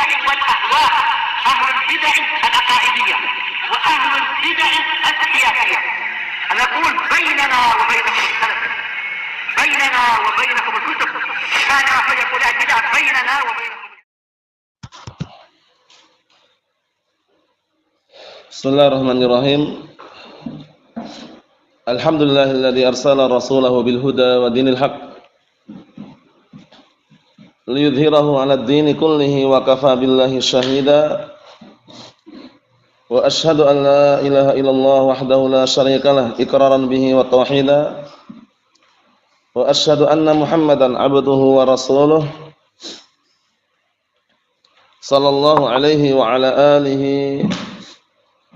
البدع والأهواء، أهل البدع العقائدية وأهل البدع السياسية. نقول بيننا وبينكم السلف، بيننا وبينكم الكتب، كان فيقول البدع بيننا وبينكم. Bismillahirrahmanirrahim. Alhamdulillahilladzi arsala rasulahu bil huda wa dinil haqq liyudhhirahu 'alad dini kullihi wa kafa billahi syahida. Wa asyhadu an la ilaha illallah wahdahu la syarikalah iqraran bihi wa tauhida. Wa asyhadu anna Muhammadan 'abduhu wa rasuluh sallallahu alaihi wa ala alihi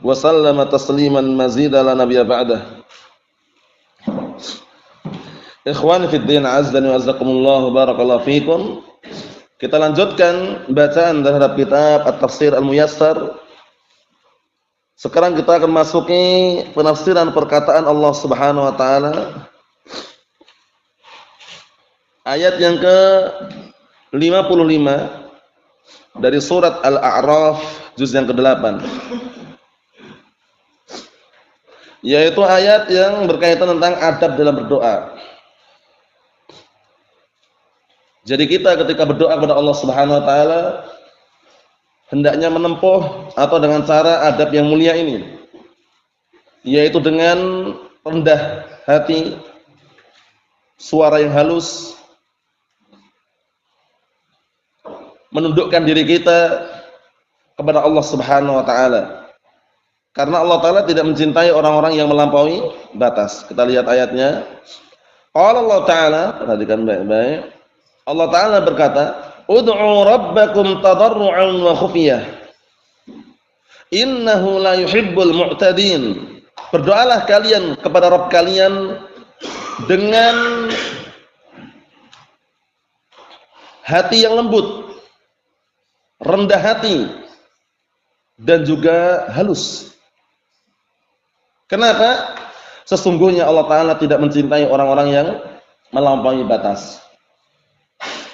wa sallama tasliman mazida la nabiyya ba'dah. Ikhwani fid din, azdani wa azzakumullah, barakallahu fikum. Kita lanjutkan bacaan terhadap kitab At-Tafsir Al-Muyassar. Sekarang kita akan masuki penafsiran perkataan Allah Subhanahu wa taala. Ayat yang ke-55 dari surat Al-A'raf juz yang ke-8. Yaitu ayat yang berkaitan tentang adab dalam berdoa. Jadi kita ketika berdoa kepada Allah Subhanahu wa taala hendaknya menempuh atau dengan cara adab yang mulia ini, yaitu dengan rendah hati, suara yang halus, menundukkan diri kita kepada Allah Subhanahu wa taala. Karena Allah Ta'ala tidak mencintai orang-orang yang melampaui batas. Kita lihat ayatnya. Qala Allah Ta'ala, perhatikan baik-baik. Allah Ta'ala berkata, ud'u rabbakum tadarru'an wa khufiyah, innahu la yuhibbul mu'tadin. Berdoalah kalian kepada Rabb kalian dengan hati yang lembut, rendah hati, dan juga halus. Kenapa? Sesungguhnya Allah Ta'ala tidak mencintai orang-orang yang melampaui batas.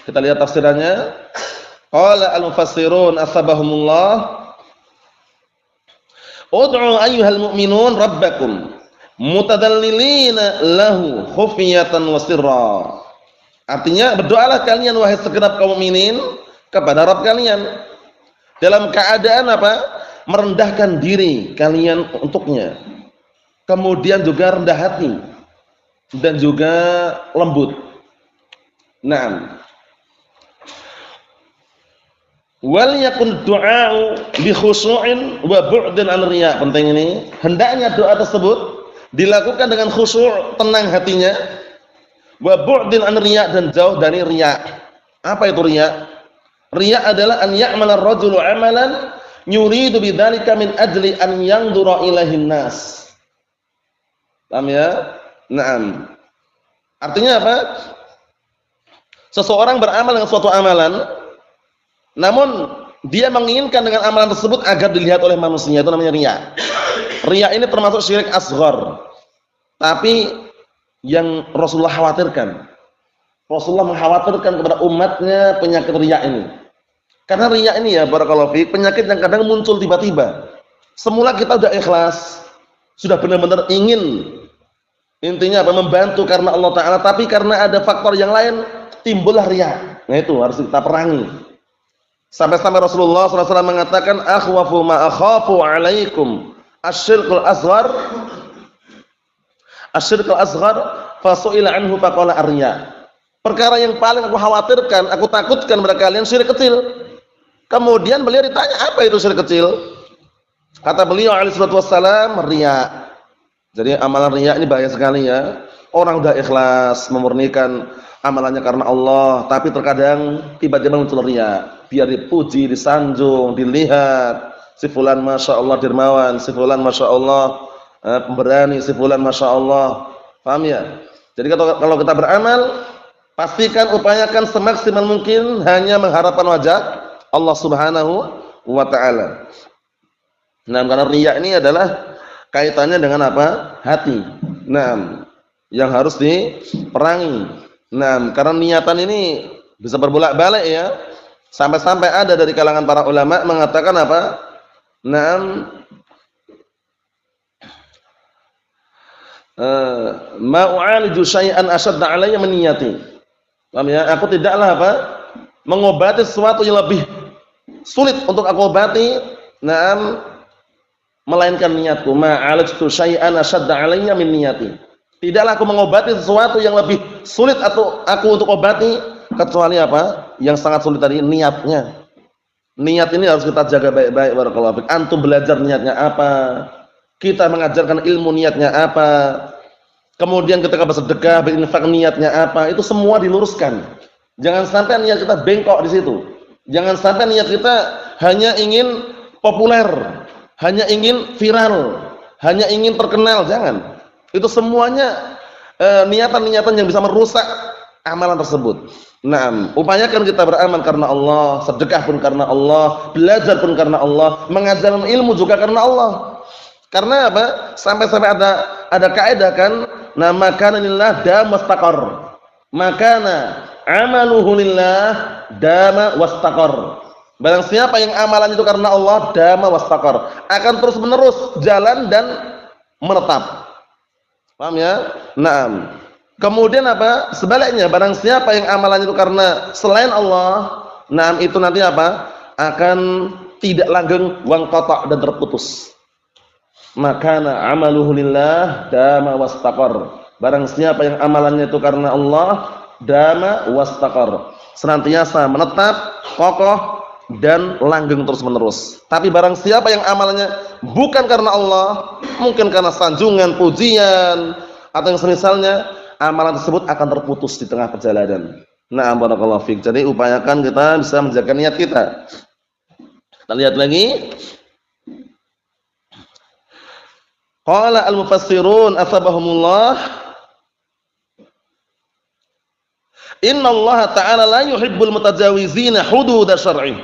Kita lihat tafsirannya. Qala al-mufassirun asbahumullah, ud'u ayyuhal mu'minun rabbakum mutadallilina lahu khufiyatan wa sirra. Artinya, berdoalah kalian wahai segenap kaum mukminin kepada Rabb kalian dalam keadaan apa? Merendahkan diri kalian untuknya. Kemudian juga rendah hati dan juga lembut. Naam. Wal yakun du'a'u bi khusyu'in wa bu'din 'an riya'. Penting ini. Hendaknya doa tersebut dilakukan dengan khusyuk, tenang hatinya, wa bu'din 'an riya', dan jauh dari riya'. Apa itu riya'? Riya' adalah an ya'mala ar-rajulu 'amalan yuridu bidzalika min ajli an yanzura ilaihin nas. Paham ya? Naam. Artinya apa? Seseorang beramal dengan suatu amalan, namun dia menginginkan dengan amalan tersebut agar dilihat oleh manusia, itu namanya riya. Riya ini termasuk syirik asghar. Tapi yang Rasulullah khawatirkan, Rasulullah mengkhawatirkan kepada umatnya penyakit riya ini. Karena riya ini ya barakallahu fiik, penyakit yang kadang muncul tiba-tiba. Semula kita sudah ikhlas, sudah benar-benar ingin, intinya apa, membantu karena Allah Ta'ala, tapi karena ada faktor yang lain timbullah riya. Nah itu harus kita perangi. Sampai-sampai Rasulullah SAW mengatakan, akhwafu ma akhafu alaikum asyirkul asghar, asyirkul asghar fasu'ila anhu faqala ar-riya. Perkara yang paling aku khawatirkan, aku takutkan kepada kalian syirik kecil. Kemudian beliau ditanya, apa itu syirik kecil? Kata beliau alaihi salatu wassalam, riya. Jadi amalan riya ini bahaya sekali ya. Orang sudah ikhlas memurnikan amalannya karena Allah, tapi terkadang tiba-tiba muncul riya. Biar dipuji, disanjung, dilihat. Si fulan masya Allah dermawan, si fulan masya Allah pemberani, si fulan masya Allah. Paham ya? Jadi kalau kita beramal, pastikan upayakan semaksimal mungkin hanya mengharapkan wajah Allah Subhanahu wa ta'ala. Nah, karena riya ini adalah kaitannya dengan apa? Hati. Nah, yang harus diperangi. Nah, karena niatan ini bisa berbolak-balik ya. Sampai-sampai ada dari kalangan para ulama mengatakan apa? Naam ma u'aliju syai'an ashadda 'alayya min niyati. Paham ya? Aku tidaklah apa? Mengobati sesuatu yang lebih sulit untuk aku obati, naam, melainkan niatku. Ma 'alajtu syai'an ashadda 'alayya min niyati. Tidaklah aku mengobati sesuatu yang lebih sulit atau aku untuk obati kecuali apa? Yang sangat sulit tadi niatnya. Niat ini harus kita jaga baik-baik barakallahu fik. Antum belajar niatnya apa? Kita mengajarkan ilmu niatnya apa? Kemudian ketika bersedekah, berinfak niatnya apa? Itu semua diluruskan. Jangan sampai niat kita bengkok di situ. Jangan sampai niat kita hanya ingin populer, hanya ingin viral, hanya ingin terkenal, jangan. Itu semuanya niatan-niatan yang bisa merusak amalan tersebut. Naam, upayakan kita beramal karena Allah, sedekah pun karena Allah, belajar pun karena Allah, mengajarkan ilmu juga karena Allah. Karena apa? Sampai-sampai ada kaidah kan, nama kana lillah dama wastaqar. Makana amaluhu lillah dama wastaqar. Barang siapa yang amalan itu karena Allah, dama wastaqar, akan terus-menerus jalan dan menetap. Paham ya? Naam. Kemudian apa? Sebaliknya, barang siapa yang amalan itu karena selain Allah, naam, itu nanti apa? Akan tidak langgeng, wangqata' dan terputus. Makana amaluhu lillah dama wastaqar. Barang siapa yang amalannya itu karena Allah, dama wastaqar, senantiasa menetap, kokoh dan langgeng terus-menerus. Tapi barang siapa yang amalannya bukan karena Allah, mungkin karena sanjungan, pujian atau yang semisalnya, amalan tersebut akan terputus di tengah perjalanan. Na'am barakallahu fiik. Jadi upayakan kita bisa menjaga niat kita. Kita lihat lagi. Qala al-mufassirun atsabahumullah, inna Allah ta'ala la yuhibbul mutajawizina hudud syar'i.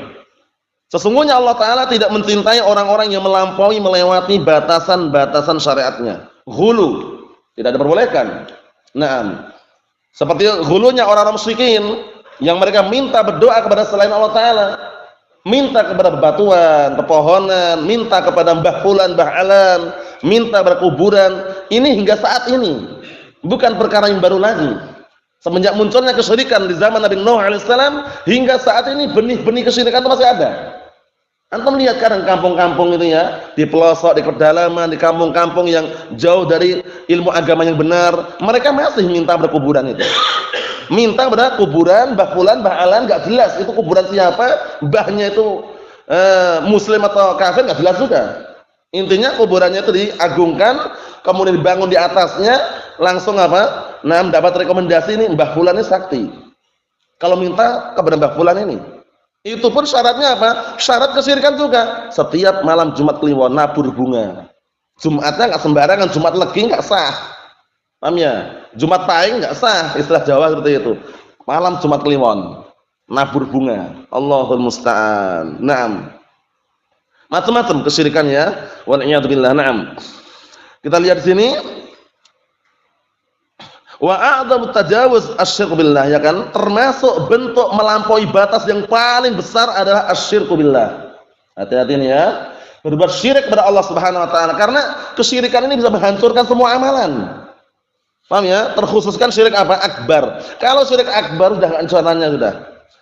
Sesungguhnya Allah Ta'ala tidak mencintai orang-orang yang melampaui, melewati batasan-batasan syariatnya. Ghulu, tidak diperbolehkan. Nah, seperti ghulunya orang-orang musyrikin yang mereka minta berdoa kepada selain Allah Ta'ala, minta kepada bebatuan, pepohonan, minta kepada mbah fulan, mbah alan, minta berkuburan. Ini hingga saat ini bukan perkara yang baru lagi. Semenjak munculnya kesyirikan di zaman Nabi Nuh alaihissalam hingga saat ini, benih-benih kesyirikan itu masih ada. Antum lihat kadang kampung-kampung itu ya, di pelosok, di pedalaman, di kampung-kampung yang jauh dari ilmu agama yang benar, mereka masih minta berkuburan itu. Minta pada kuburan mbah fulan, mbah alan, enggak jelas itu kuburan siapa, mbahnya itu muslim atau kafir enggak jelas juga. Intinya kuburannya itu diagungkan, kemudian dibangun di atasnya, langsung apa? Nah, mendapat rekomendasi ini mbah fulan ini sakti. Kalau minta kepada mbah fulan ini, itu pun syaratnya apa? Syarat kesyirikan juga. Setiap malam Jumat Kliwon nabur bunga. Jumatnya enggak sembarangan, Jumat Legi enggak sah. Paham ya? Jumat Pahing enggak sah, istilah Jawa seperti itu. Malam Jumat Kliwon nabur bunga. Allahul musta'an. Naam. Macam-macam kesyirikan ya. Wal a'yadu billah. Naam. Kita lihat di sini. Wa a'dhamu tajawuz asyirku billah, ya kan? Termasuk bentuk melampaui batas yang paling besar adalah asyirku billah. Hati-hati nih ya. Berbuat syirik kepada Allah Subhanahu wa taala, karena kesyirikan ini bisa menghancurkan semua amalan. Paham ya? Terkhususkan syirik apa? Akbar. Kalau syirik akbar sudah hancurannya sudah.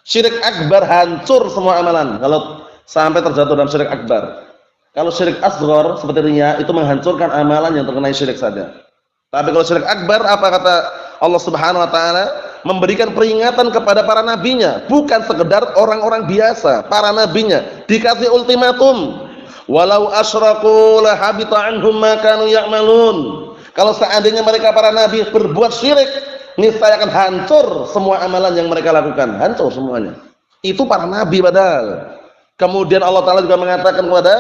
Syirik akbar hancur semua amalan kalau sampai terjatuh dalam syirik akbar. Kalau syirik asghar seperti riya itu menghancurkan amalan yang terkena syirik saja. Tapi kalau syirik akbar, apa kata Allah Subhanahu wa taala? Memberikan peringatan kepada para nabinya, bukan sekedar orang-orang biasa, para nabinya dikasih ultimatum. Walau asyraku la habita anhum ma kanu ya'malun. Kalau seandainya mereka para nabi berbuat syirik, niscaya akan hancur semua amalan yang mereka lakukan, hancur semuanya. Itu para nabi padahal. Kemudian Allah Taala juga mengatakan kepada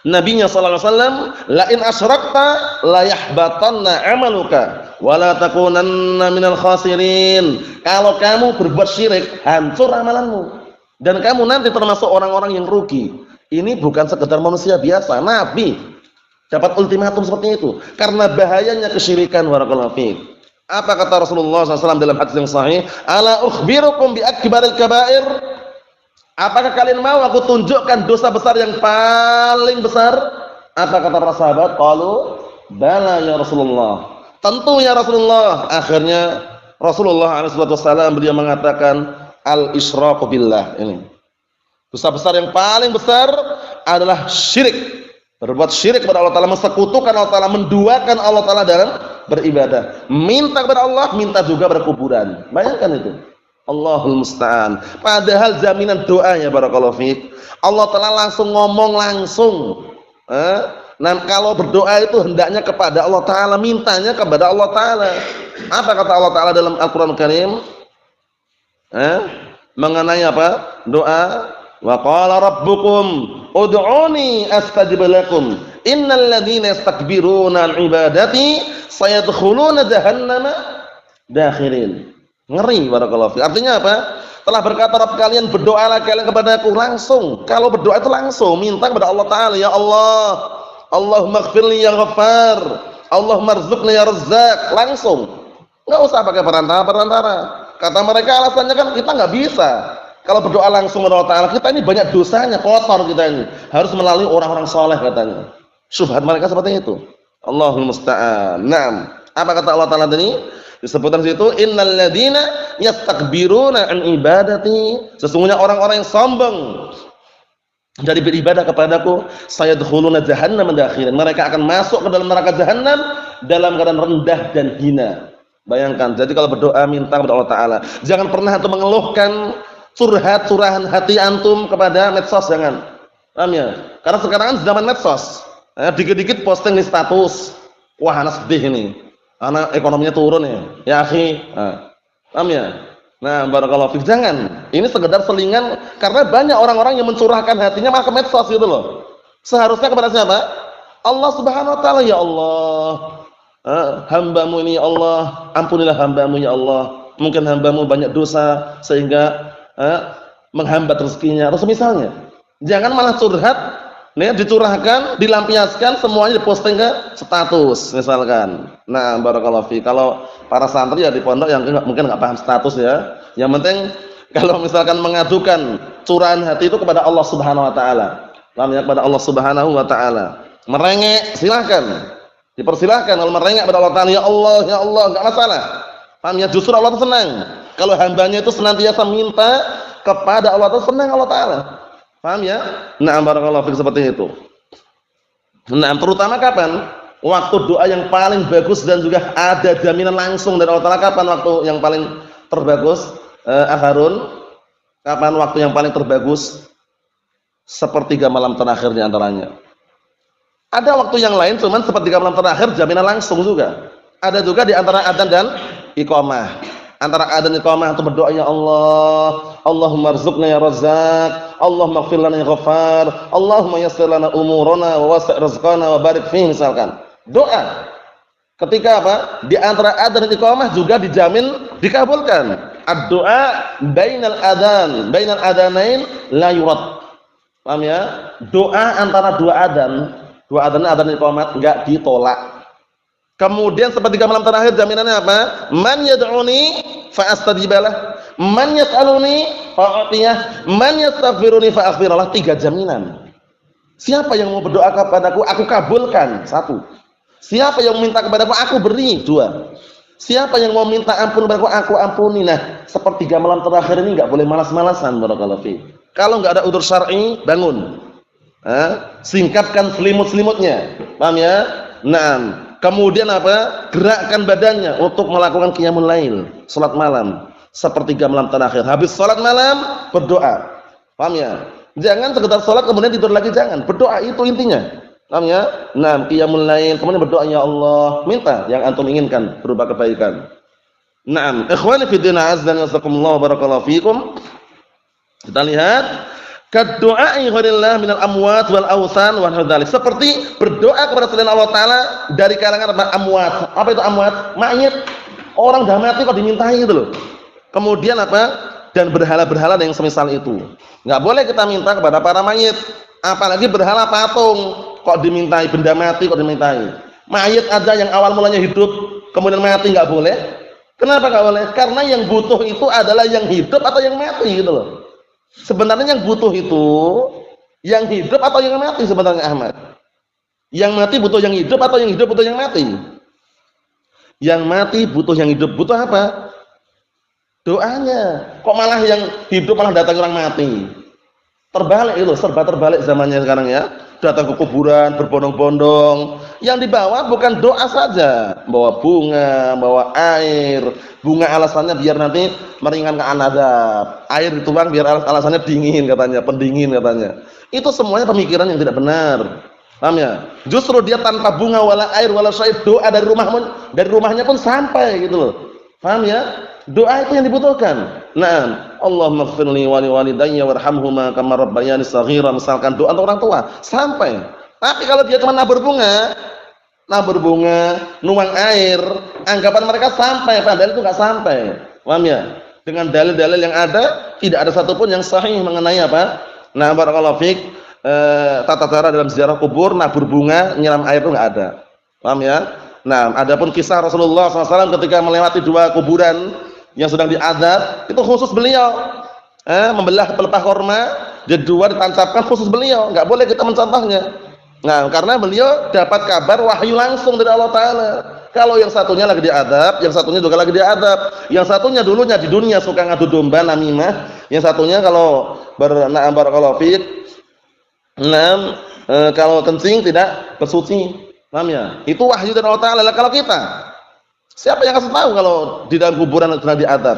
Nabinya sallallahu alaihi wasallam, la in asyrakta la yahbatanna 'amaluka wa la takunanna minal khasirin. Kalau kamu berbuat syirik, hancur amalanmu dan kamu nanti termasuk orang-orang yang rugi. Ini bukan sekedar manusia biasa, nabi dapat ultimatum seperti itu karena bahayanya kesyirikan. Barakallahu fiik. Apa kata Rasulullah SAW dalam hadis yang sahih? Ala ukhbirukum bi akbaril kabair? Apakah kalian mau aku tunjukkan dosa besar yang paling besar? Apa kata para sahabat? Qalu bala ya Rasulullah. Tentu ya Rasulullah. Akhirnya Rasulullah SAW beliau mengatakan al-isyraku billah. Ini dosa besar yang paling besar adalah syirik. Berbuat syirik kepada Allah Ta'ala, mensekutukan Allah Ta'ala, menduakan Allah Ta'ala dalam beribadah. Minta kepada Allah, minta juga pada kuburan. Bayangkan itu. Allahul musta'an. Padahal jaminan doanya barakallahu fiik, Allah Ta'ala langsung ngomong langsung. Nah, kalau berdoa itu hendaknya kepada Allah Ta'ala, mintanya kepada Allah Ta'ala. Apa kata Allah Ta'ala dalam Al-Quran Karim? Mengenai apa? Doa. Wa qala rabbukum ud'uni astajib lakum innal ladzina yastakbiruna an ibadati sayadkhuluna jahannama dakhirin. Ngeri barakallahu fi. Artinya apa? Telah berkata Rabb kalian, berdoalah kalian kepadaku langsung. Kalau berdoa itu langsung minta kepada Allah Ta'ala, ya Allah, Allahumma ighfirli ya Ghaffar, Allahumma rzuqni ya Razzaq, langsung. Enggak usah pakai perantara-perantara. Kata mereka alasannya kan kita enggak bisa. Kalau berdoa langsung kepada Allah Ta'ala, kita ini banyak dosanya, kotor kita ini. Harus melalui orang-orang soleh katanya. Syubhat mereka seperti itu. Allahul musta'an. Naam. Apa kata Allah Ta'ala tadi? Disebutkan di situ, innal ladzina yastakbiruna an ibadati. Sesungguhnya orang-orang yang sombong dari beribadah kepadaku, sayadkhuluna jahannam dakhirin. Mereka akan masuk ke dalam neraka jahannam dalam keadaan rendah dan hina. Bayangkan. Jadi kalau berdoa minta kepada Allah Ta'ala, jangan pernah antum mengeluhkan curahan hati antum kepada medsos, jangan. Paham ya? Karena sekarang kan zaman medsos. Dikit-dikit posting di status. Wah, anak sedih ini. Anak ekonominya turun ya. Ya, akhi. Paham ya? Nah, barakallahu fiik. Jangan. Ini sekedar selingan karena banyak orang-orang yang mencurahkan hatinya malah ke medsos gitu loh. Seharusnya kepada siapa? Allah Subhanahu wa taala, ya Allah. Hambamu ini ya Allah, ampunilah hambamu ya Allah. Mungkin hambamu banyak dosa sehingga menghambat rezekinya atau semisalnya. Jangan malah curhat, dicurahkan, dilampiaskan, semuanya diposting ke status misalkan. Nah, barakallahu fi. Kalau para santri ya di pondok yang mungkin enggak paham status ya. Yang penting kalau misalkan mengadukan curahan hati itu kepada Allah Subhanahu wa taala. Paham ya, kepada Allah Subhanahu wa taala. Merengek silahkan. Dipersilahkan kalau merengek kepada Allah Ta'ala, ya Allah, enggak masalah. Paham ya? Justru Allah senang kalau hambanya itu senantiasa minta kepada Allah Ta'ala, senang Allah Ta'ala. Paham ya? Nah, barakallahu fiik, seperti itu. Nah, terutama kapan? Waktu doa yang paling bagus dan juga ada jaminan langsung dari Allah Ta'ala. Kapan waktu yang paling terbagus? Harun, kapan waktu yang paling terbagus? Sepertiga malam terakhir di antaranya. Ada waktu yang lain, cuman sepertiga malam terakhir jaminan langsung juga. Ada juga di antara adzan dan iqamah. Antara adzan dan iqamah untuk berdoa, ya Allah, Allahumma rzuqna ya Razzaq, Allahumma ighfir lana ya Ghaffar, Allahumma yassir lana umurana wa wasi' rizqana wa barik fihi, misalkan. Doa. Ketika apa? Di antara adzan dan iqamah juga dijamin dikabulkan. Ad-du'a bainal adzanain la yurad. Paham ya? Doa antara dua adzan adzan iqamat enggak ditolak. Kemudian sepertiga malam terakhir jaminannya apa? Man yad'uni fa astajibalah, man yas'aluni fa a'tiyah, man yastaghfiruni fa aghfirlah. 3 jaminan. Siapa yang mau berdoa kepadaku, aku kabulkan. 1. Siapa yang meminta kepadaku, aku beri. 2. Siapa yang mau minta ampun kepadaku, aku ampuni. Nah, sepertiga malam terakhir ini enggak boleh malas-malasan, barakallahu fi. Kalau enggak ada udzur syar'i, bangun. Singkatkan selimut-selimutnya. Paham ya? Naam. Kemudian apa? Gerakkan badannya untuk melakukan qiyamul lail, salat malam, sepertiga malam terakhir. Habis salat malam berdoa. Paham ya? Jangan sekedar salat kemudian tidur lagi, jangan. Berdoa itu intinya. Paham ya? Naam, qiyamul lail, kemudian berdoa, ya Allah, minta yang antum inginkan berupa kebaikan. Naam, ikhwani fi din, azza wa jalla, barakallahu fikum. Kita lihat Kadu'ai ghairillah minal amwat wal awsan wa hadzalik. Seperti berdoa kepada selain Allah Ta'ala dari kalangan amwat. Apa itu amwat? Mayit. Orang dah mati kok dimintai gitu loh. Kemudian apa? Dan berhala-berhala yang semisal itu. Enggak boleh kita minta kepada para mayit. Apalagi berhala patung kok dimintai, benda mati kok dimintai. Mayit aja yang awal mulanya hidup kemudian mati enggak boleh. Kenapa nggak boleh? Karena yang butuh itu adalah yang hidup atau yang mati gitu loh. Sebenarnya yang butuh itu yang hidup atau yang mati sebenarnya Ahmad. Yang mati butuh yang hidup atau yang hidup butuh yang mati? Yang mati butuh yang hidup. Butuh apa? Doanya. Kok malah yang hidup malah datang orang mati? Terbalik itu, serba terbalik zamannya sekarang ya. Datang ke kuburan berbondong-bondong. Yang dibawa bukan doa saja, bawa bunga, bawa air. Bunga alasannya biar nanti meringankan azab. Air dituang biar alasannya dingin katanya, pendingin katanya. Itu semuanya pemikiran yang tidak benar. Paham ya? Justru dia tanpa bunga wala air wala syair, doa dari rumahnya pun sampai gitu loh. Paham ya? Doa itu yang dibutuhkan. Naam, Allahumma ighfirli wa liwalidayya warhamhuma kama rabbayani shaghira, misalkan doa untuk orang tua sampai. Tapi kalau dia cuma nabur bunga, nuang air, anggapan mereka sampai, padahal itu enggak sampai. Paham ya? Dengan dalil-dalil yang ada, tidak ada satupun yang sahih mengenai apa? Nah, barakallahu fiik, tata cara dalam ziarah kubur, nabur bunga, nyiram air itu enggak ada. Paham ya? Nah, adapun kisah Rasulullah SAW ketika melewati dua kuburan yang sedang diazab, itu khusus beliau membelah pelepah korma, jadi dua ditancapkan khusus beliau, enggak boleh kita mencontohnya. Nah, karena beliau dapat kabar wahyu langsung dari Allah Ta'ala. Kalau yang satunya lagi diazab, yang satunya juga lagi diazab. Yang satunya dulunya di dunia suka ngadu domba, namimah. Yang satunya kalau barakallahu fiik, kalau kencing tidak bersuci. Paham ya? Itu wahyu dari Allah Ta'ala. Kalau kita, siapa yang kasih tahu kalau di dalam kuburan sedang diazab?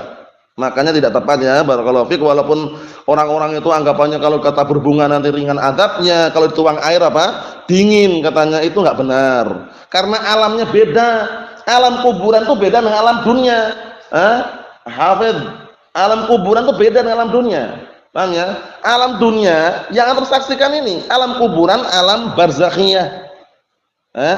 Makanya tidak tepat ya, barakallahu fiik, walaupun orang-orang itu anggapannya kalau kata berbunga nanti ringan azabnya, kalau dituang air apa? Dingin katanya, itu enggak benar. Karena alamnya beda. Alam kuburan itu beda dengan alam dunia. Hafidz, alam kuburan itu beda dengan alam dunia. Paham ya? Alam dunia yang antum saksikan ini, alam kuburan, alam barzakhiyah.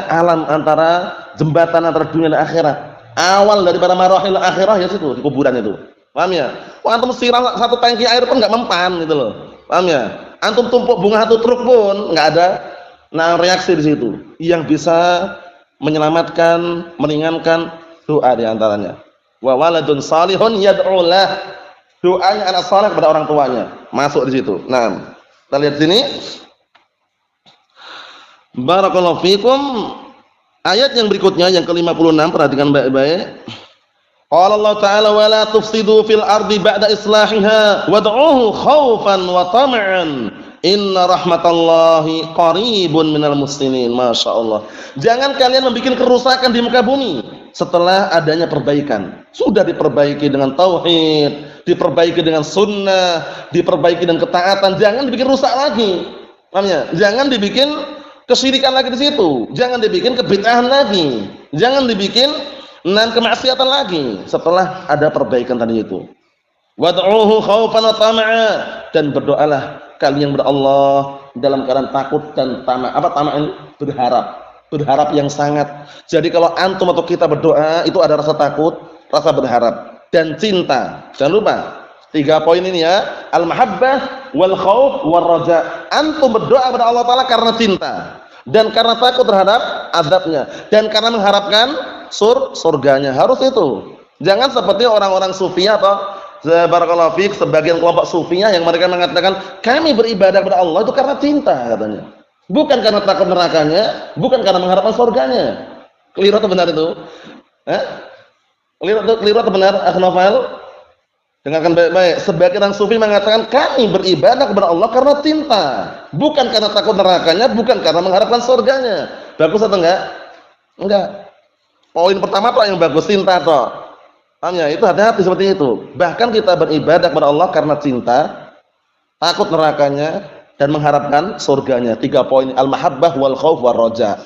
Alam antara jembatan antara dunia dan akhirat. Awal daripada marahil akhirah ya situ di kuburan itu. Paham ya? Wah, antum siram satu tangki air pun enggak mempan gitu loh. Paham ya? Antum tumpuk bunga satu truk pun enggak ada reaksi di situ. Yang bisa menyelamatkan, meringankan doa di antaranya. Wa waladun salihun yad'u lah. Doanya anak saleh kepada orang tuanya. Masuk di situ. Nah, kita lihat sini. Barakallahu fikum. Ayat yang berikutnya yang ke-56, perhatikan baik-baik. Qala Allah Ta'ala wa la tufsidu fil ardi ba'da islahiha wad'uhu khaufan wa tama'an inna rahmatallahi qaribun minal muslimin. Masya Allah. Jangan kalian membuat kerusakan di muka bumi setelah adanya perbaikan. Sudah diperbaiki dengan tauhid, diperbaiki dengan sunnah, diperbaiki dengan ketaatan. Jangan dibikin rusak lagi. Paham ya? Jangan dibikin kesyirikan lagi di situ. Jangan dibikin kebid'ahan lagi. Jangan dibikin kemaksiatan lagi setelah ada perbaikan tadi itu. Wad'uhu khaufan wa tama'a, dan berdoalah kalian kepada Allah dalam keadaan takut dan tamak. Apa tamak ini? Berharap yang sangat. Jadi kalau antum atau kita berdoa itu ada rasa takut, rasa berharap dan cinta. Jangan lupa 3 poin ini ya, al-mahabbah wal khauf wal raja. Antum berdoa kepada Allah Ta'ala karena cinta dan karena takut terhadap azabnya dan karena mengharapkan surganya. Harus itu. Jangan seperti orang-orang sufi atau barakallahu fiik, sebagian kelompok sufinya yang mereka mengatakan kami beribadah kepada Allah itu karena cinta katanya. Bukan karena takut nerakanya, bukan karena mengharapkan surganya. Keliru atau benar itu? Keliru atau benar, Akh Novel? Dengarkan baik-baik. Sebagian orang sufi mengatakan kami beribadah kepada Allah karena cinta, bukan karena takut nerakanya, bukan karena mengharapkan surganya. Bagus atau enggak? Enggak. Poin pertama apa yang bagus? Cinta toh. Paham ya? Itu hati-hati seperti itu. Bahkan kita beribadah kepada Allah karena cinta, takut nerakanya dan mengharapkan surganya. 3 poin, al-mahabbah wal khauf war raja.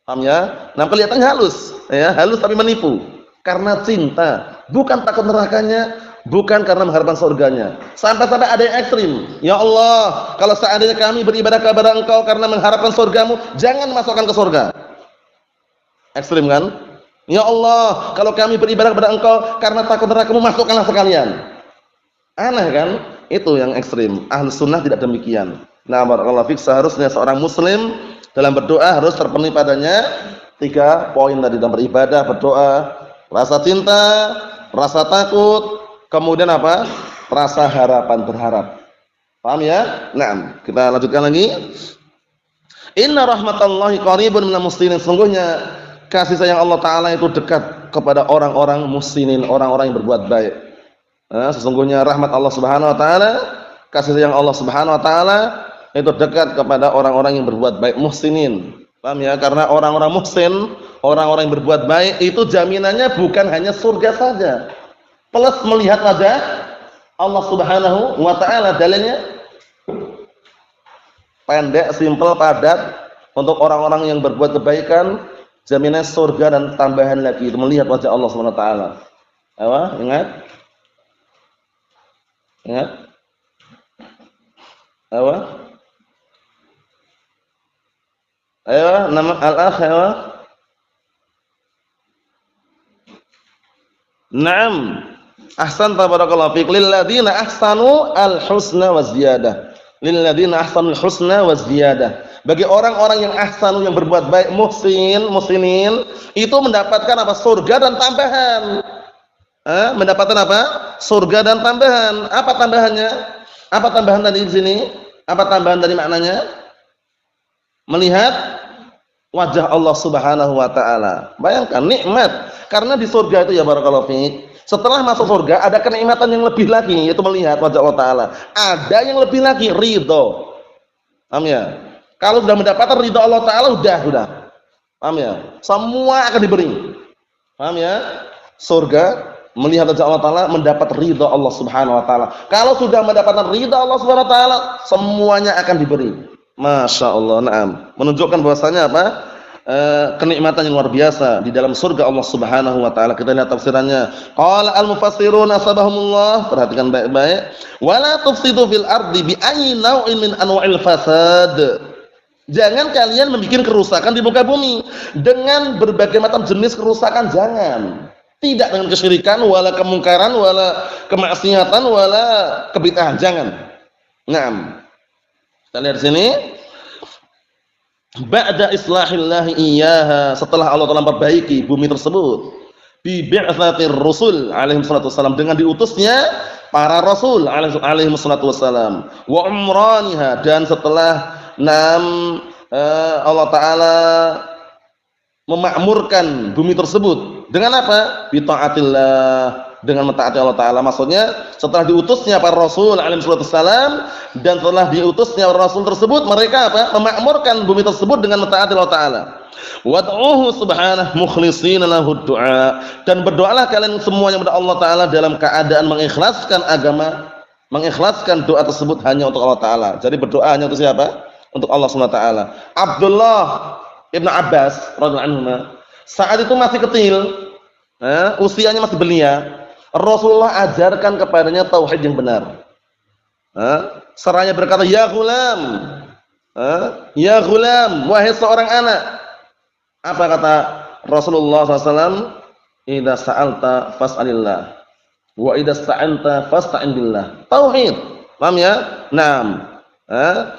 Paham ya? Nah, kelihatannya halus, ya, halus tapi menipu. Karena cinta, bukan takut nerakanya, bukan karena mengharapkan surganya. Sampai-sampai ada yang ekstrim. Ya Allah, kalau seandainya kami beribadah kepada Engkau karena mengharapkan surgamu, jangan masukkan ke surga. Ekstrim kan? Ya Allah, kalau kami beribadah kepada Engkau karena takut nerakamu, masukkanlah sekalian. Aneh kan? Itu yang ekstrim. Ahlus sunnah tidak demikian. Nah, barakallahu fiik, seharusnya seorang muslim dalam berdoa harus terpenuhi padanya 3 poin tadi dalam beribadah, berdoa, rasa cinta, rasa takut, kemudian apa? Rasa harapan, berharap. Paham ya? Nah, kita lanjutkan lagi. Inna rahmatallahi qaribun minal muhsinin. Sungguhnya kasih sayang Allah Ta'ala itu dekat kepada orang-orang muhsinin, orang-orang yang berbuat baik. Sesungguhnya rahmat Allah Subhanahu Wa Ta'ala, kasih sayang Allah Subhanahu Wa Ta'ala itu dekat kepada orang-orang yang berbuat baik, muhsinin. Paham ya? Karena orang-orang muhsin, orang-orang yang berbuat baik itu jaminannya bukan hanya surga saja, plus melihat wajah Allah Subhanahu Wa Ta'ala. Dalilnya pendek, simpel, padat. Untuk orang-orang yang berbuat kebaikan, jaminan surga dan tambahan lagi itu melihat wajah Allah Subhanahu Wa Ta'ala. Ingat? Ingat? Nama al-akh Naam. Ahsanta barakallahu fiik. Lil ladzina ahsanu al-husna wa ziyadah. Lil ladzina ahsanul husna wa ziyadah. Bagi orang-orang yang ahsanu, yang berbuat baik, muhsinin, itu mendapatkan apa? Surga dan tambahan. Mendapatkan apa? Surga dan tambahan. Apa tambahannya? Apa tambahan tadi di sini? Apa tambahan dari maknanya? Melihat wajah Allah Subhanahu Wa Ta'ala. Bayangkan nikmat. Karena di surga itu ya barakallahu fiik, setelah masuk surga ada kenikmatan yang lebih lagi, yaitu melihat wajah Allah Ta'ala. Ada yang lebih lagi, ridho. Paham ya? Kalau sudah mendapatkan ridho Allah Ta'ala, sudah. Paham ya? Semua akan diberi. Paham ya? Surga, melihat wajah Allah Ta'ala, mendapat ridho Allah Subhanahu Wa Ta'ala. Kalau sudah mendapatkan ridho Allah Subhanahu Wa Ta'ala, semuanya akan diberi. Masya Allah. Naam. Menunjukkan bahwasanya apa? Kenikmatan yang luar biasa di dalam surga Allah Subhanahu Wa Ta'ala. Kita lihat tafsirannya. Qala al-mufassirun asbahumullah. Perhatikan baik-baik. Wala tufsidu fil ardi bi ayyi naw'in min anwa'il fasad. Jangan kalian membuat kerusakan di muka bumi dengan berbagai macam jenis kerusakan, jangan. Tidak dengan kesyirikan, wala kemungkaran, wala kemaksiatan, wala kebid'ahan, jangan. Naam. Kita lihat di sini. Ba'da islahillahi iyyaha, setelah Allah telah memperbaiki bumi tersebut, bi bi'tsatir rusul alaihi salatu wasallam, dengan diutusnya para rasul alaihi salatu wasallam, wa umraniha, dan setelah Allah Ta'ala memakmurkan bumi tersebut dengan apa? Bi taatillah, dengan mentaati Allah Ta'ala. Maksudnya setelah diutusnya para rasul alaihi wasallam dan setelah diutusnya para rasul tersebut, mereka apa? Memakmurkan bumi tersebut dengan mentaati Allah Ta'ala. Wad'uhu subhanahu mukhlishina lahu du'a, dan berdoalah kalian semuanya kepada Allah Ta'ala dalam keadaan mengikhlaskan agama, mengikhlaskan doa tersebut hanya untuk Allah Ta'ala. Jadi berdoa hanya untuk siapa? Untuk Allah Subhanahu Wa Ta'ala. Abdullah Ibn Abbas radhiyallahu anhu saat itu masih kecil, usianya masih belia. Rasulullah ajarkan kepadanya tauhid yang benar. Seraya berkata, ya gulam, wahai seorang anak. Apa kata Rasulullah SAW? Idza sa'alta fas'alillah, wa idza sta'anta fasta'in billah. Tauhid. Paham ya? Naam.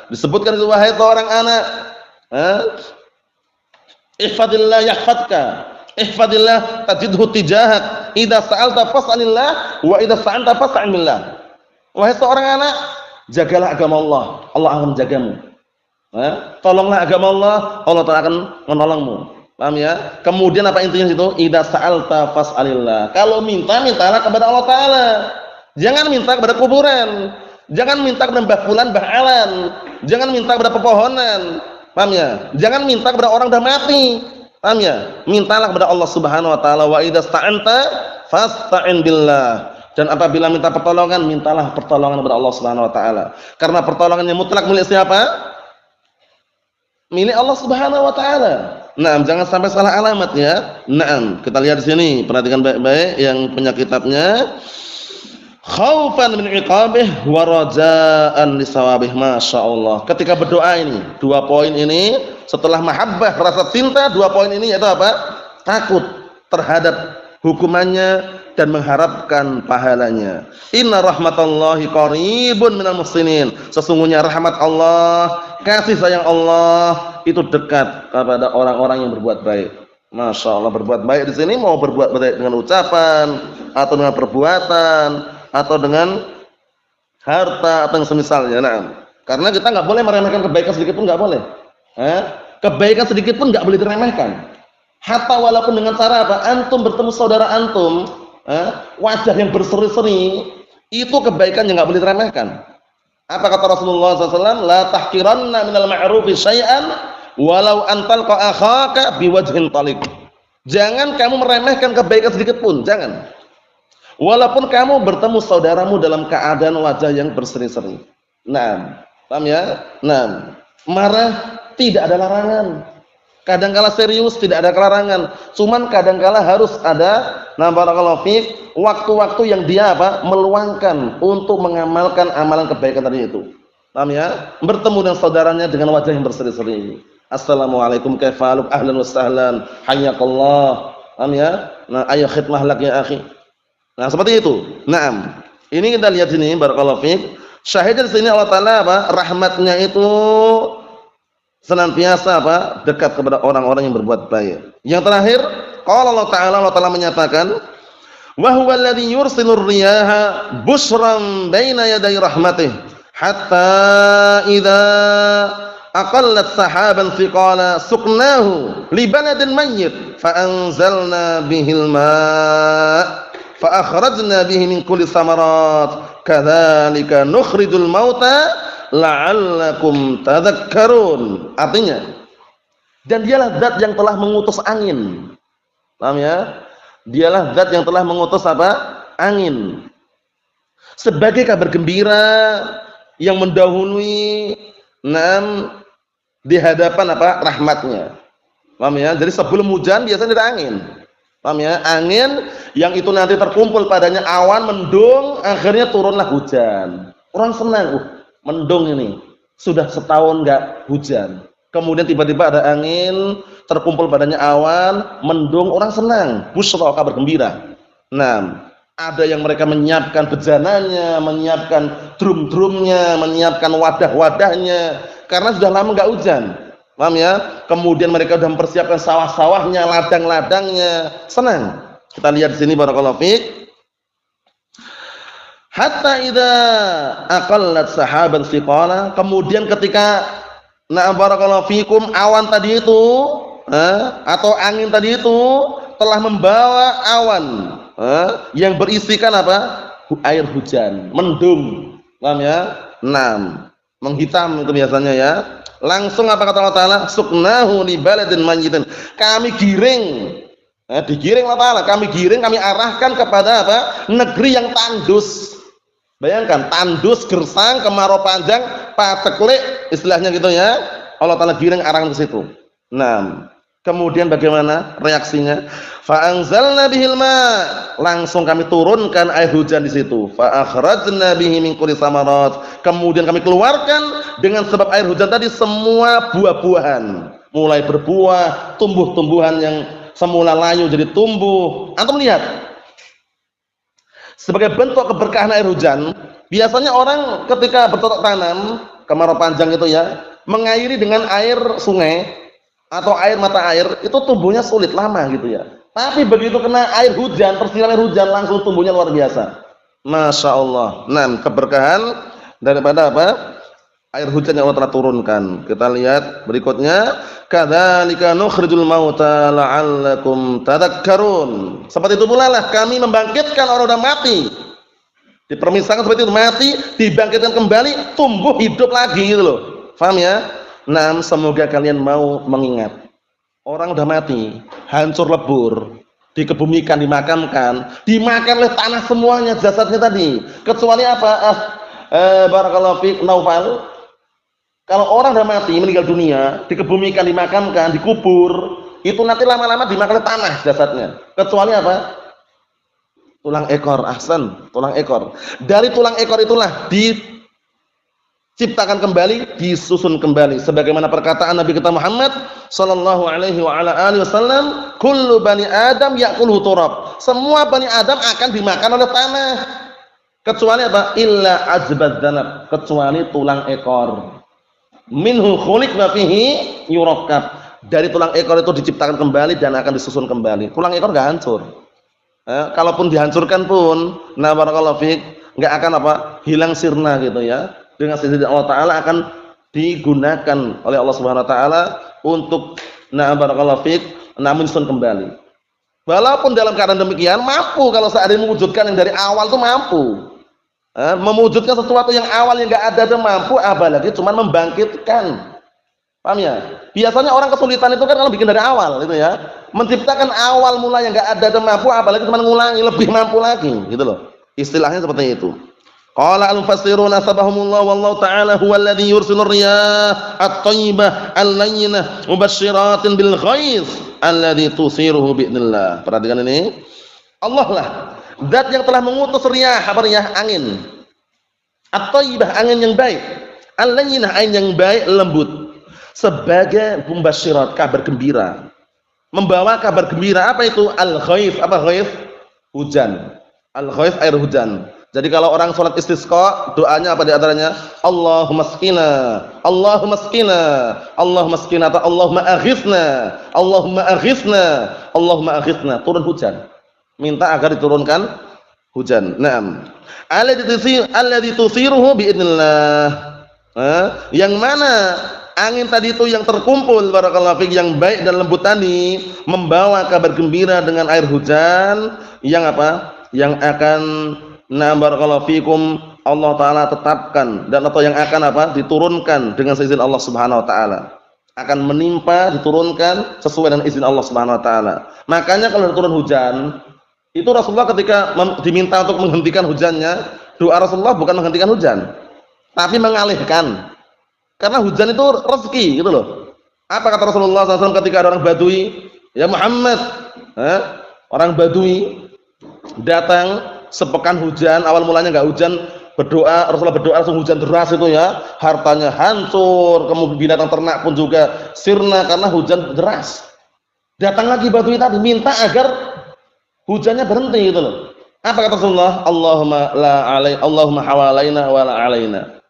Disebutkan itu, wahai seorang anak, ihfadillah yahfadka, ihfadillah tajidhu tijahak, idza sa'alta fas'alillah, wa idza sta'anta fasta'in billah. Wahai seorang anak, jagalah agama Allah, Allah akan menjagamu. Tolonglah agama Allah, Allah Ta'ala akan menolongmu. Paham ya? Kemudian apa intinya itu? Idza sa'alta fas'alillah. Kalau minta, mintalah kepada Allah Ta'ala. Jangan minta kepada kuburan. Jangan minta kepada Mbah Fulan, Mbah Alan. Jangan minta kepada pepohonan. Paham ya? Jangan minta kepada orang sudah mati. Paham ya? Mintalah kepada Allah Subhanahu Wa Ta'ala. Wa idza sta'anta fasta'in billah. Dan apabila minta pertolongan, mintalah pertolongan kepada Allah Subhanahu Wa Ta'ala. Karena pertolongannya mutlak milik siapa? Milik Allah Subhanahu Wa Ta'ala. Nah, jangan sampai salah alamat ya. Nah, kita lihat di sini, perhatikan baik-baik yang punya kitabnya. Khaufan min iqabih wa raja'an lisawabih. Masya Allah. Ketika berdoa ini, dua poin ini, setelah mahabbah, rasa cinta, dua poin ini yaitu apa? Takut terhadap hukumannya dan mengharapkan pahalanya. Inna rahmatallahi qaribun minal muhsinin. Sesungguhnya rahmat Allah, kasih sayang Allah itu dekat kepada orang-orang yang berbuat baik. Masya Allah, berbuat baik di sini mau berbuat baik dengan ucapan, atau dengan perbuatan atau dengan harta atau yang semisalnya. Nah, karena kita nggak boleh meremehkan kebaikan sedikit pun nggak boleh. Kebaikan sedikit pun nggak boleh diremehkan. Hatta walaupun dengan cara apa? Antum bertemu saudara antum, wajah yang berseri-seri, itu kebaikan yang nggak boleh diremehkan. Apa kata Rasulullah SAW? La tahqiranna minal ma'rufi syai'an walau antalqa akhaka biwajhin taliq. Jangan kamu meremehkan kebaikan sedikit pun, jangan. Walaupun kamu bertemu saudaramu dalam keadaan wajah yang berseri-seri. Nah, paham ya? Nah, marah tidak ada larangan. Kadangkala serius tidak ada larangan. Cuman kadangkala harus ada barakallahu fiik waktu-waktu yang dia meluangkan untuk mengamalkan amalan kebaikan tadi itu. Paham ya? Bertemu dengan saudaranya dengan wajah yang berseri-seri. Assalamualaikum kaifaluk ahlan wa sahlan hayyakallah. Paham ya? Nah, ayo khidmah lak ya akhi. Nah, seperti itu. Naam. Ini kita lihat sini barakallahu fiik. Syahidnya di sini Allah Taala rahmatnya itu senantiasa dekat kepada orang-orang yang berbuat baik. Yang terakhir, qala Allah Taala menyatakan, wa huwa alladzi yursilur riyaha busyran baina yaday rahmatih hatta idza aqallat sahaban thiqala suqnahu li baladin mayyit fa anzalna bihil ma' fa akhrajna bihi min kulli thamarat kadzalika nukhrijul mauta la'allakum tadhakkarun. Artinya, dan dialah zat yang telah mengutus angin. Paham ya? Dialah zat yang telah mengutus angin sebagai kabar gembira yang mendahului di hadapan rahmatnya. Paham ya? Jadi sebelum hujan biasanya ada angin. Paham ya? Angin yang itu nanti terkumpul padanya awan mendung, akhirnya turunlah hujan. Orang senang, mendung ini. Sudah setahun enggak hujan. Kemudian tiba-tiba ada angin, terkumpul padanya awan, mendung, orang senang. Busyra, kabar gembira. Nah, ada yang mereka menyiapkan bejananya, menyiapkan drum-drumnya, menyiapkan wadah-wadahnya karena sudah lama enggak hujan. Paham ya? Kemudian mereka sudah mempersiapkan sawah-sawahnya, ladang-ladangnya. Senang. Kita lihat di sini barakallahu fiik. Hatta idza aqallat sahaban thiqala, kemudian ketika barakallahu fiikum awan tadi itu atau angin tadi itu telah membawa awan yang berisikan air hujan, mendung. Paham ya? Menghitam itu biasanya ya. Langsung apa kata Allah Taala? Suqnahu li baladin mayyitin. Kami giring, digiring Allah Taala, kami giring, kami arahkan kepada negeri yang tandus. Bayangkan, tandus, gersang, kemarau panjang, pateklik, istilahnya gitu ya. Allah Taala giring arahkan ke situ. Nah, kemudian bagaimana reaksinya? Fa anzalna bihil ma', langsung kami turunkan air hujan di situ. Fa akhrajna bihi min kulli thamarat, kemudian kami keluarkan dengan sebab air hujan tadi semua buah-buahan, mulai berbuah, tumbuh-tumbuhan yang semula layu jadi tumbuh. Antum lihat, sebagai bentuk keberkahan air hujan, biasanya orang ketika bercocok tanam, kemarau panjang itu ya, mengairi dengan air sungai atau air mata air, itu tumbuhnya sulit, lama gitu ya. Tapi begitu kena air hujan, tersiram air hujan, langsung tumbuhnya luar biasa. Masya Allah. Nah, keberkahan daripada air hujan yang Allah telah turunkan. Kita lihat berikutnya, kadzalika nukhrijul mauta la'allakum tadhakkarun. Seperti itu pula lah kami membangkitkan orang sudah mati. Dipermisalkan seperti itu, mati dibangkitkan kembali, tumbuh hidup lagi gitu loh. Paham ya? Nah, semoga kalian mau mengingat. Orang sudah mati, hancur lebur, dikebumikan, dimakamkan, dimakan oleh tanah semuanya jasadnya tadi. Kecuali barakallahu fiik Naufal. Kalau orang sudah mati, meninggal dunia, dikebumikan, dimakamkan, dikubur, itu nanti lama-lama dimakan oleh tanah jasadnya. Kecuali tulang ekor, ahsan, tulang ekor. Dari tulang ekor itulah diciptakan kembali, disusun kembali. Sebagaimana perkataan Nabi kita Muhammad sallallahu alaihi wa ala alihi wasallam, kullu bani Adam ya'kuluhu turab. Semua bani Adam akan dimakan oleh tanah. Kecuali Illa ajbad dzanab, kecuali tulang ekor. Minhu khuliq wa fihi yurakkab. Dari tulang ekor itu diciptakan kembali dan akan disusun kembali. Tulang ekor enggak hancur. Kalaupun dihancurkan pun, nah barakallahu fiik, enggak akan apa? Hilang sirna gitu ya. Dengan izin Allah Taala akan digunakan oleh Allah Subhanahu wa taala untuk nah barakallahu fiik, menyusun kembali. Walaupun dalam keadaan demikian mampu kalau seandainya mewujudkan yang dari awal itu mampu. Mewujudkan sesuatu yang awal yang enggak ada itu mampu, apalagi cuma membangkitkan. Paham ya? Biasanya orang kesulitan itu kan kalau bikin dari awal gitu ya. Menciptakan awal mula yang enggak ada dan mampu, apalagi cuma ngulangi lebih mampu lagi gitu loh. Istilahnya seperti itu. Qala al-mufassirun asbahumullah wallahu ta'ala huwal ladzi yursilur riyah at-thayyibah al-layyinah mubashshiratin bil ghaiz alladzi tusiruhu bi'nillah. Perhatikan ini. Allah lah zat yang telah mengutus riyah, apa riyah? Angin. At-thayyibah, angin yang baik. Al-layyinah, angin yang baik, lembut. Sebagai mubashsyirat, kabar gembira. Membawa kabar gembira. Apa itu? Al-ghaif. Apa ghaif? Hujan. Al-ghaif, air hujan. Jadi kalau orang sholat istisqa, doanya apa di antaranya? Allahumma asqina, Allahumma asqina, Allahumma asqina, atau Allahumma aghithna, Allahumma aghithna, Allahumma aghithna. Turun hujan. Minta agar diturunkan hujan. Naam. Alladzi tusiruhu biidznillah. Yang mana angin tadi itu yang terkumpul barakallahu fiik, yang baik dan lembut tadi, membawa kabar gembira dengan air hujan yang apa? Yang akan barakallahu fikum Allah taala tetapkan dan atau yang akan apa? Diturunkan dengan seizin Allah Subhanahu wa taala. Akan menimpa, diturunkan sesuai dengan izin Allah Subhanahu wa taala. Makanya kalau turun hujan, itu Rasulullah ketika diminta untuk menghentikan hujannya, doa Rasulullah bukan menghentikan hujan, tapi mengalihkan. Karena hujan itu rezeki gitu loh. Apa kata Rasulullah SAW ketika ada orang Badui? Ya Muhammad, orang Badui datang sepekan hujan, awal mulanya enggak hujan, berdoa, Rasulullah berdoa langsung hujan deras itu ya, hartanya hancur, kemudian binatang ternak pun juga sirna karena hujan deras. Datang lagi Badui tadi minta agar hujannya berhenti gitu loh. Apa kata Rasulullah? Allahumma hawalaina wa la alaina.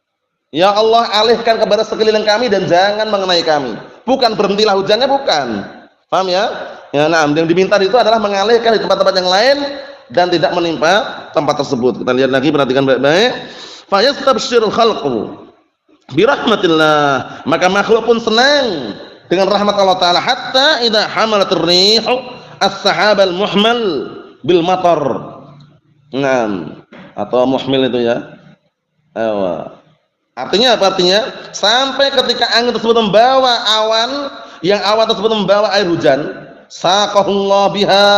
Ya Allah, alihkan kepada sekeliling kami dan jangan mengenai kami. Bukan berhentilah hujannya, bukan. Paham ya? Ya, nah, yang diminta itu adalah mengalihkan di tempat-tempat yang lain dan tidak menimpa tempat tersebut. Kita lihat lagi, perhatikan baik-baik. Fa yastabshirul khalqu bi rahmatillah. Maka makhluk pun senang dengan rahmat Allah taala hatta idza hamalatir rih as-sahabal muhmal bil matar. Naam. Atau muhmil itu ya. Artinya apa artinya? Sampai ketika angin tersebut membawa awan, yang awan tersebut membawa air hujan, saqahullah biha.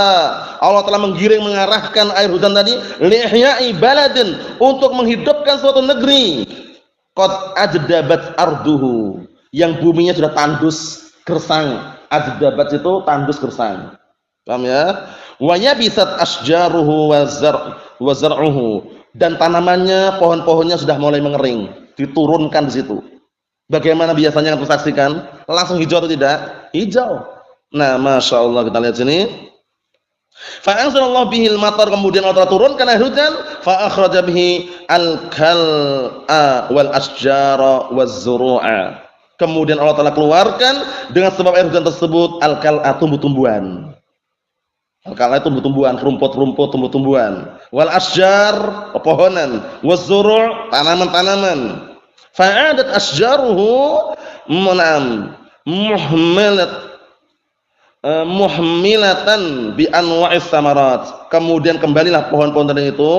Allah telah menggiring, mengarahkan air hujan tadi li ihya'i baladin, untuk menghidupkan suatu negeri. Qad ajdabat arduhu, yang buminya sudah tandus gersang. Ajdabat itu tandus gersang. Paham ya? Wa yabisat asjaruhu wa zar'uhu, dan tanamannya, pohon-pohonnya sudah mulai mengering. Diturunkan di situ. Bagaimana biasanya yang tersaksikan? Langsung hijau atau tidak? Hijau. Nah, masya Allah, kita lihat sini. Fa anzalallahu bihil matar, kemudian Allah turunkan air hujan. Fa akhraja bihi al-kal'a wal asjara waz zuru'a. Kemudian Allah telah keluarkan dengan sebab air hujan tersebut al-kal'a, tumbuh-tumbuhan. Al-kal'a tumbuh-tumbuhan, rumput-rumput, tumbuh-tumbuhan. Wal asjar, pepohonan. Waz zuru', tanaman-tanaman. Fa'adat asjaruhu muhmilatan bi anwa'is samarat. Kemudian kembalilah pohon-pohon tadi itu,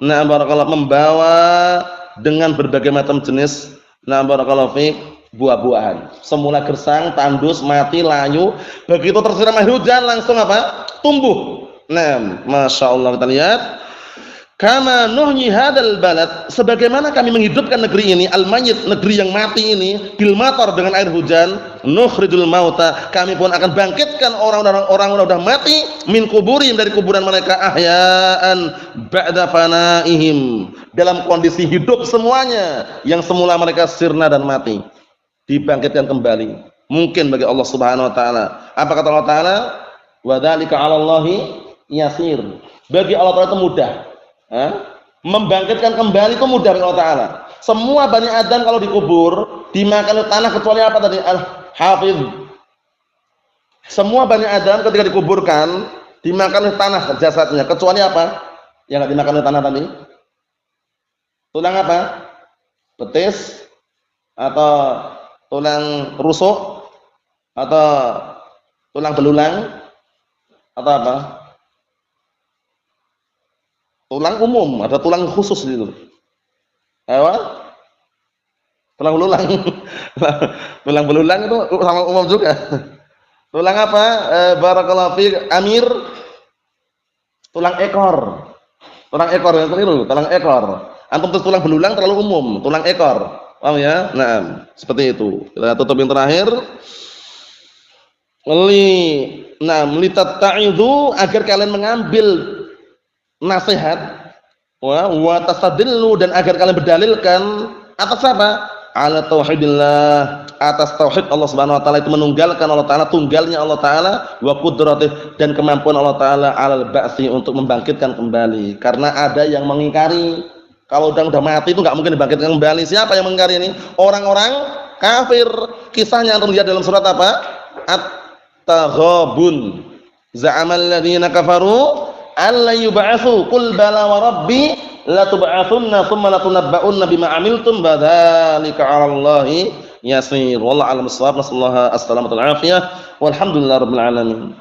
nah barakallahu, membawa dengan berbagai macam jenis, nah barakallahu fiik, buah-buahan. Semula gersang, tandus, mati, layu, begitu tersiram air hujan langsung apa? Tumbuh. Nah, masya Allah, kita lihat. Kama nuhyi hadal balad, sebagaimana kami menghidupkan negeri ini, al-mayyit, negeri yang mati ini, bil matar, dengan air hujan, nukhrijul mauta, kami pun akan bangkitkan orang-orang sudah mati, min kuburin, dari kuburan mereka, ahya'an ba'da fanaihim, dalam kondisi hidup semuanya, yang semula mereka sirna dan mati, dibangkitkan kembali. Mungkin bagi Allah Subhanahu wa taala. Apa kata Allah taala? Wa dzalika 'alallahi yasir. Bagi Allah taala itu mudah. Membangkitkan kembali itu mudah bagi Allah taala. Semua Bani Adam kalau dikubur dimakan oleh tanah kecuali apa tadi? Al-Hafidh. Semua Bani Adam ketika dikuburkan dimakan oleh tanah jasadnya, kecuali apa? Yang enggak dimakan oleh tanah tadi? Tulang apa? Betis atau tulang rusuk atau tulang belulang atau apa? Tulang umum, ada tulang khusus gitu. Apa? Tulang belulang. Tulang belulang itu sama umum juga. Tulang apa? Barakallahu fi Amir. Tulang ekor. Tulang ekor yang keliru, tulang ekor. Antum tulis tulang belulang terlalu umum, tulang ekor. Paham ya? Nah, seperti itu. Kita tutup yang terakhir. Litatta'idu agar kalian mengambil nasihat wa tastadillu dan agar kalian berdalilkan atas apa? Ala tauhidillah, atas tauhid Allah Subhanahu wa taala, itu menunggalkan Allah taala, tunggalnya Allah taala, wa qudratih dan kemampuan Allah taala alal ba'tsi untuk membangkitkan kembali. Karena ada yang mengingkari kalau udah mati itu enggak mungkin dibangkitkan kembali. Siapa yang mengingkari ini? Orang-orang kafir. Kisahnya antum lihat dalam surat apa? At-Taghabun. Za'amal ladzina kafaru alla yub'atsu qul bala wa rabbi la tub'atsunna tsumma la tunabba'unna bima 'amiltum wa dzalika 'ala Allahi yasir. Wallahu a'lam bissawab. Nasallahu as-salamata wal 'afiyah. Walhamdulillahirabbil alamin.